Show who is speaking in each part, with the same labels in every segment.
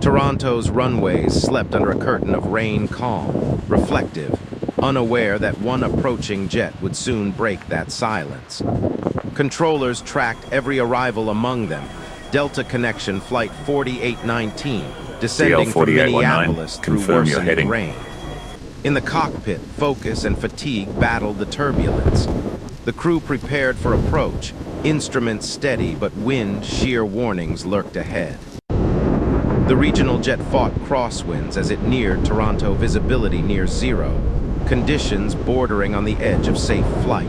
Speaker 1: Toronto's runways slept under a curtain of rain calm, reflective, unaware that one approaching jet would soon break that silence. Controllers tracked every arrival among them. Delta Connection Flight 4819, descending from Minneapolis through worsening rain. In the cockpit, focus and fatigue battled the turbulence. The crew prepared for approach, instruments steady, but wind shear warnings lurked ahead. The regional jet fought crosswinds as it neared Toronto, visibility near zero, conditions bordering on the edge of safe flight.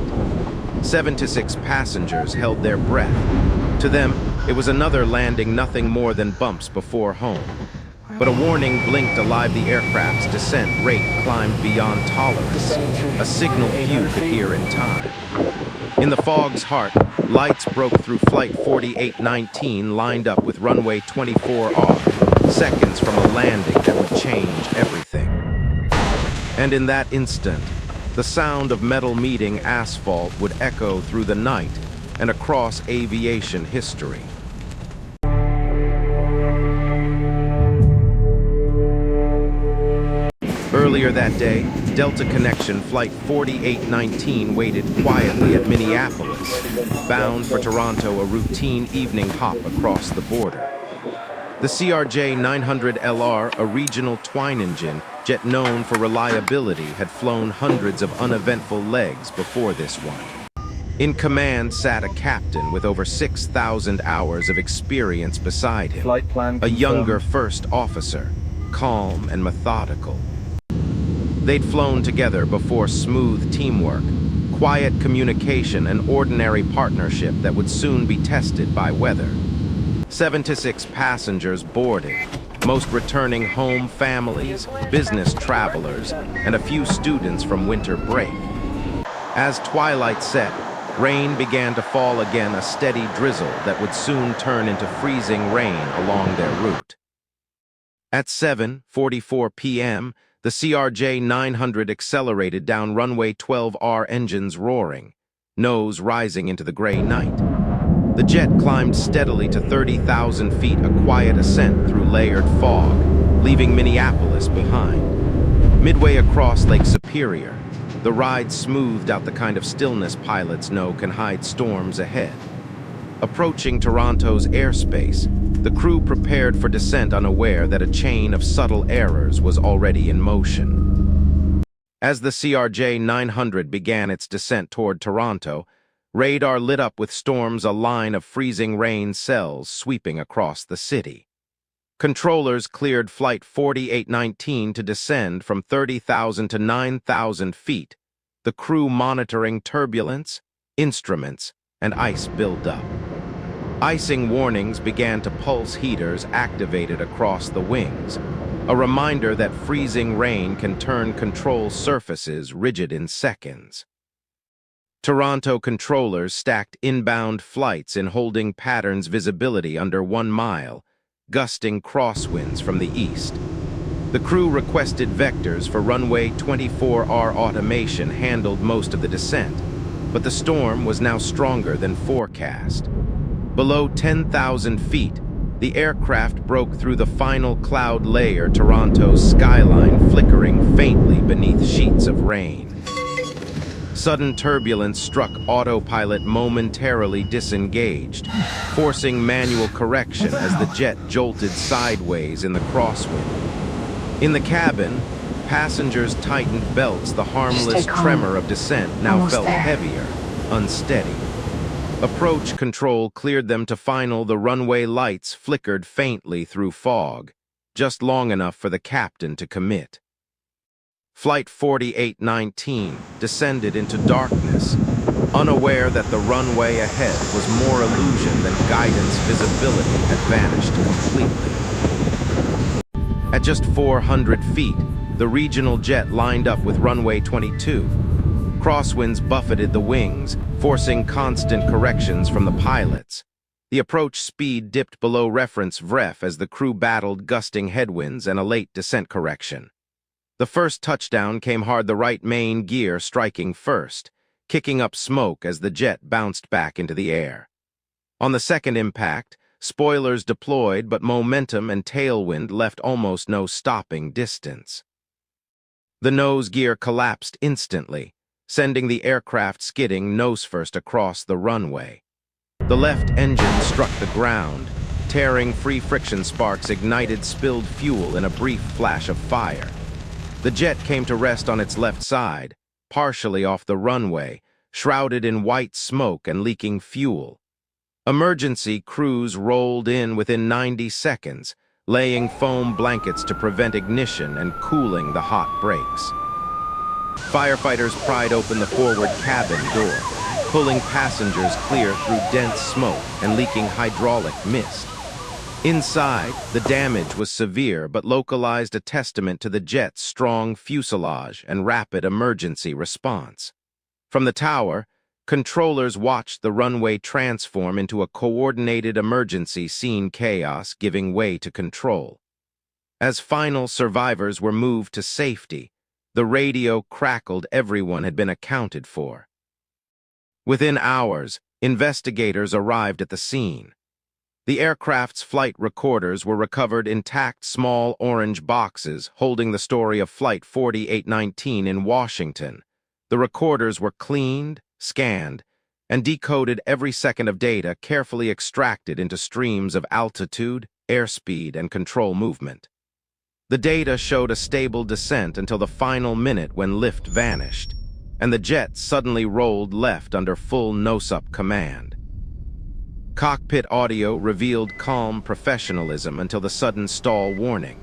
Speaker 1: 76 passengers held their breath. To them, it was another landing, nothing more than bumps before home. But a warning blinked alive. The aircraft's descent rate climbed beyond tolerance, a signal few could hear in time. In the fog's heart, lights broke through Flight 4819, lined up with runway 24R, seconds from a landing that would change everything. And in that instant, the sound of metal meeting asphalt would echo through the night and across aviation history. Earlier that day, Delta Connection Flight 4819 waited quietly at Minneapolis, bound for Toronto, a routine evening hop across the border. The CRJ 900LR, a regional twin engine jet known for reliability, had flown hundreds of uneventful legs before this one. In command sat a captain with over 6,000 hours of experience beside him, a younger first officer, calm and methodical. They'd flown together before. Smooth teamwork, quiet communication, and ordinary partnership that would soon be tested by weather. 76 passengers boarded, most returning home families, business travelers, and a few students from winter break. As twilight set, rain began to fall again, a steady drizzle that would soon turn into freezing rain along their route. At 7:44 p.m., the CRJ 900 accelerated down runway 12R, engines roaring, nose rising into the gray night. The jet climbed steadily to 30,000 feet, a quiet ascent through layered fog, leaving Minneapolis behind. Midway across Lake Superior, the ride smoothed out the kind of stillness pilots know can hide storms ahead. Approaching Toronto's airspace, the crew prepared for descent, unaware that a chain of subtle errors was already in motion. As the CRJ 900 began its descent toward Toronto, radar lit up with storms, a line of freezing rain cells sweeping across the city. Controllers cleared Flight 4819 to descend from 30,000 to 9,000 feet, the crew monitoring turbulence, instruments, and ice buildup. Icing warnings began to pulse, heaters activated across the wings, a reminder that freezing rain can turn control surfaces rigid in seconds. Toronto controllers stacked inbound flights in holding patterns, visibility under 1 mile, gusting crosswinds from the east. The crew requested vectors for runway 24R. Automation handled most of the descent, but the storm was now stronger than forecast. Below 10,000 feet, the aircraft broke through the final cloud layer, Toronto's skyline flickering faintly beneath sheets of rain. Sudden turbulence struck autopilot, momentarily disengaged, forcing manual correction as the jet jolted sideways in the crosswind. In the cabin, passengers tightened belts. The harmless tremor of descent now felt heavier, unsteady. Approach control cleared them to final. The runway lights flickered faintly through fog, just long enough for the captain to commit. Flight 4819 descended into darkness, unaware that the runway ahead was more illusion than guidance. Visibility had vanished completely. At just 400 feet, the regional jet lined up with runway 22. Crosswinds buffeted the wings, forcing constant corrections from the pilots. The approach speed dipped below reference VREF as the crew battled gusting headwinds and a late descent correction. The first touchdown came hard, the right main gear striking first, kicking up smoke as the jet bounced back into the air. On the second impact, Spoilers deployed, but momentum and tailwind left almost no stopping distance. The nose gear collapsed instantly, sending the aircraft skidding nose-first across the runway. The left engine struck the ground, tearing free friction sparks ignited spilled fuel in a brief flash of fire. The jet came to rest on its left side, partially off the runway, shrouded in white smoke and leaking fuel. Emergency crews rolled in within 90 seconds, laying foam blankets to prevent ignition and cooling the hot brakes. Firefighters pried open the forward cabin door, pulling passengers clear through dense smoke and leaking hydraulic mist. Inside, the damage was severe but localized, a testament to the jet's strong fuselage and rapid emergency response. From the tower, controllers watched the runway transform into a coordinated emergency scene, chaos giving way to control. As final survivors were moved to safety, the radio crackled everyone had been accounted for. Within hours, investigators arrived at the scene. The aircraft's flight recorders were recovered intact, small orange boxes holding the story of Flight 4819 in Washington. The recorders were cleaned, scanned, and decoded every second of data carefully extracted into streams of altitude, airspeed, and control movement. The data showed a stable descent until the final minute when lift vanished, and the jet suddenly rolled left under full nose-up command. Cockpit audio revealed calm professionalism until the sudden stall warning.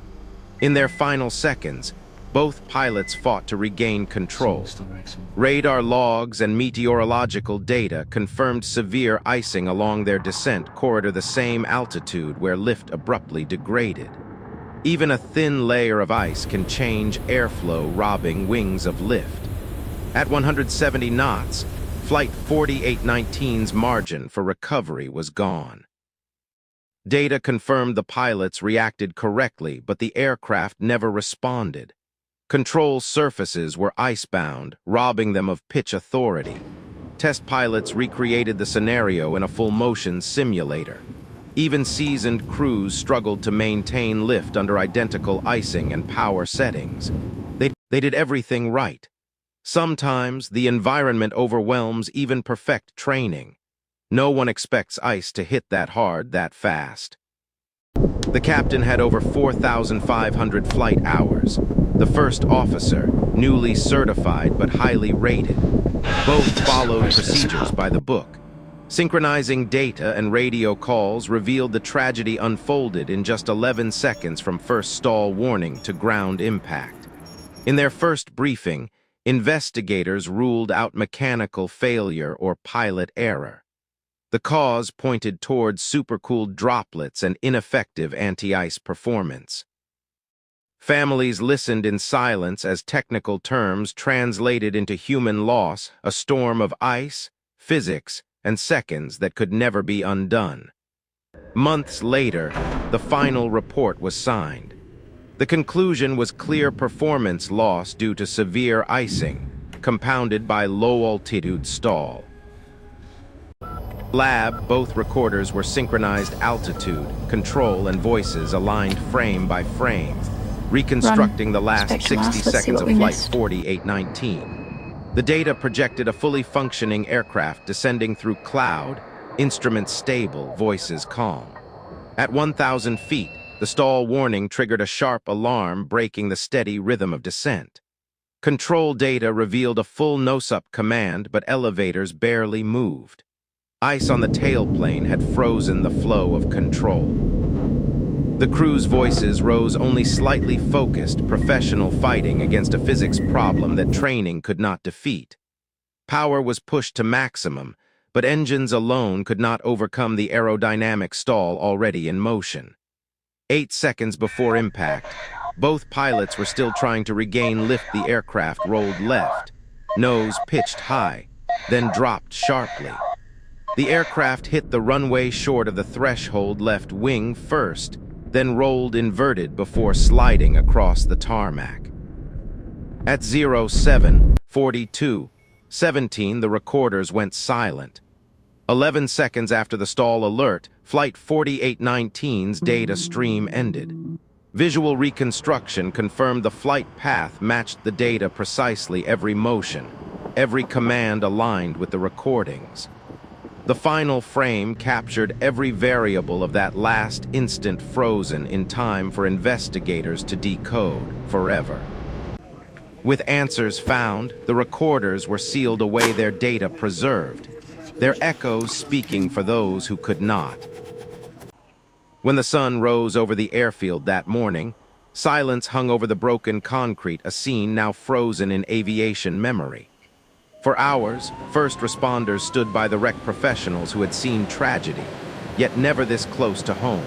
Speaker 1: In their final seconds, both pilots fought to regain control. Radar logs and meteorological data confirmed severe icing along their descent corridor, the same altitude where lift abruptly degraded. Even a thin layer of ice can change airflow, robbing wings of lift. At 170 knots, Flight 4819's margin for recovery was gone. Data confirmed the pilots reacted correctly, but the aircraft never responded. Control surfaces were icebound, robbing them of pitch authority. Test pilots recreated the scenario in a full-motion simulator. Even seasoned crews struggled to maintain lift under identical icing and power settings. They did everything right. Sometimes the environment overwhelms even perfect training. No one expects ice to hit that hard, that fast. The captain had over 4,500 flight hours. The first officer, newly certified but highly rated. Both followed procedures by the book. Synchronizing data and radio calls revealed the tragedy unfolded in just 11 seconds from first stall warning to ground impact. In their first briefing, investigators ruled out mechanical failure or pilot error. The cause pointed towards supercooled droplets and ineffective anti-ice performance. Families listened in silence as technical terms translated into human loss, a storm of ice, physics, and seconds that could never be undone. Months later, the final report was signed. The conclusion was clear performance loss due to severe icing, compounded by low-altitude stall. Lab, both recorders were synchronized altitude, control, and voices aligned frame by frame, reconstructing the last 60 seconds of Flight 4819. The data projected a fully functioning aircraft descending through cloud, instruments stable, voices calm. At 1,000 feet, the stall warning triggered a sharp alarm, breaking the steady rhythm of descent. Control data revealed a full nose-up command, but elevators barely moved. Ice on the tailplane had frozen the flow of control. The crew's voices rose only slightly focused, professional fighting against a physics problem that training could not defeat. Power was pushed to maximum, but engines alone could not overcome the aerodynamic stall already in motion. 8 seconds before impact, both pilots were still trying to regain lift. The aircraft rolled left, nose pitched high, then dropped sharply. The aircraft hit the runway short of the threshold left wing first, then rolled inverted before sliding across the tarmac. At 07:42:17, the recorders went silent. 11 seconds after the stall alert, Flight 4819's data stream ended. Visual reconstruction confirmed the flight path matched the data precisely, every motion, every command aligned with the recordings. The final frame captured every variable of that last instant, frozen in time for investigators to decode forever. With answers found, the recorders were sealed away, their data preserved, their echoes speaking for those who could not. When the sun rose over the airfield that morning, silence hung over the broken concrete, a scene now frozen in aviation memory. For hours, first responders stood by the wreck, professionals who had seen tragedy, yet never this close to home.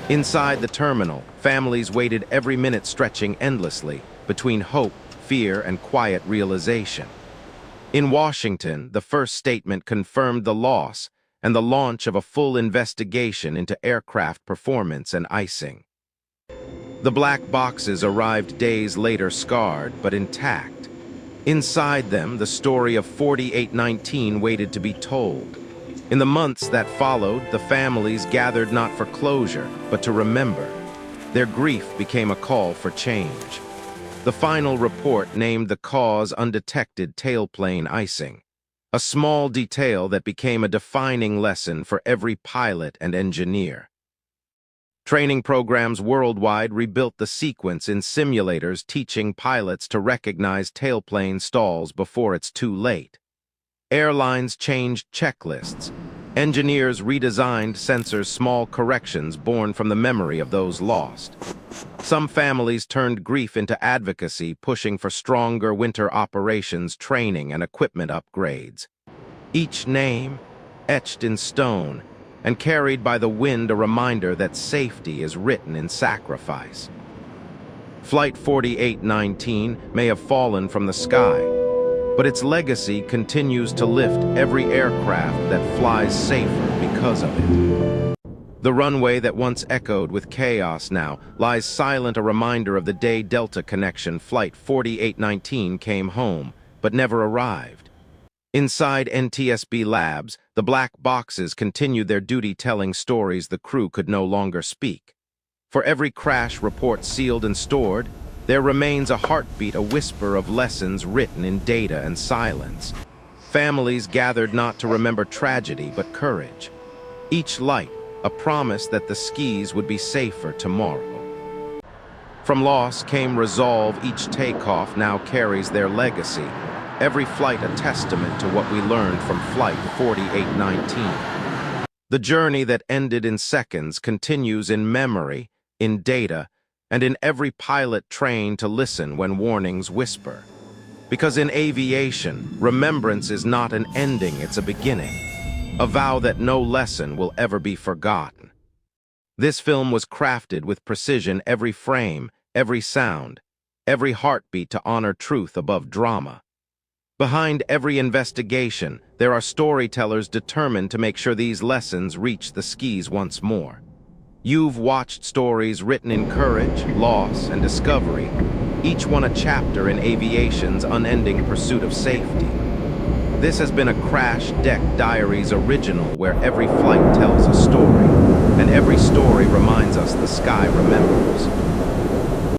Speaker 1: Inside the terminal, families waited, every minute stretching endlessly between hope, fear, and quiet realization. In Washington, the first statement confirmed the loss and the launch of a full investigation into aircraft performance and icing. The black boxes arrived days later, scarred but intact. Inside them, the story of 4819 waited to be told. In the months that followed, the families gathered not for closure, but to remember. Their grief became a call for change. The final report named the cause undetected tailplane icing, a small detail that became a defining lesson for every pilot and engineer. Training programs worldwide rebuilt the sequence in simulators, teaching pilots to recognize tailplane stalls before it's too late. Airlines changed checklists. Engineers redesigned sensors, small corrections born from the memory of those lost. Some families turned grief into advocacy, pushing for stronger winter operations, training, and equipment upgrades. Each name, etched in stone, and carried by the wind, a reminder that safety is written in sacrifice. Flight 4819 may have fallen from the sky, but its legacy continues to lift every aircraft that flies safer because of it. The runway that once echoed with chaos now lies silent, a reminder of the day Delta connection Flight 4819 came home, but never arrived. Inside NTSB labs, the black boxes continued their duty, telling stories the crew could no longer speak. For every crash report sealed and stored, there remains a heartbeat, a whisper of lessons written in data and silence. Families gathered not to remember tragedy, but courage. Each light, a promise that the skis would be safer tomorrow. From loss came resolve. Each takeoff now carries their legacy. Every flight a testament to what we learned from Flight 4819. The journey that ended in seconds continues in memory, in data, and in every pilot trained to listen when warnings whisper. Because in aviation, remembrance is not an ending, it's a beginning. A vow that no lesson will ever be forgotten. This film was crafted with precision, every frame, every sound, every heartbeat to honor truth above drama. Behind every investigation, there are storytellers determined to make sure these lessons reach the skis once more. You've watched stories written in courage, loss, and discovery, each one a chapter in aviation's unending pursuit of safety. This has been a Crash Deck Diaries original, where every flight tells a story, and every story reminds us the sky remembers.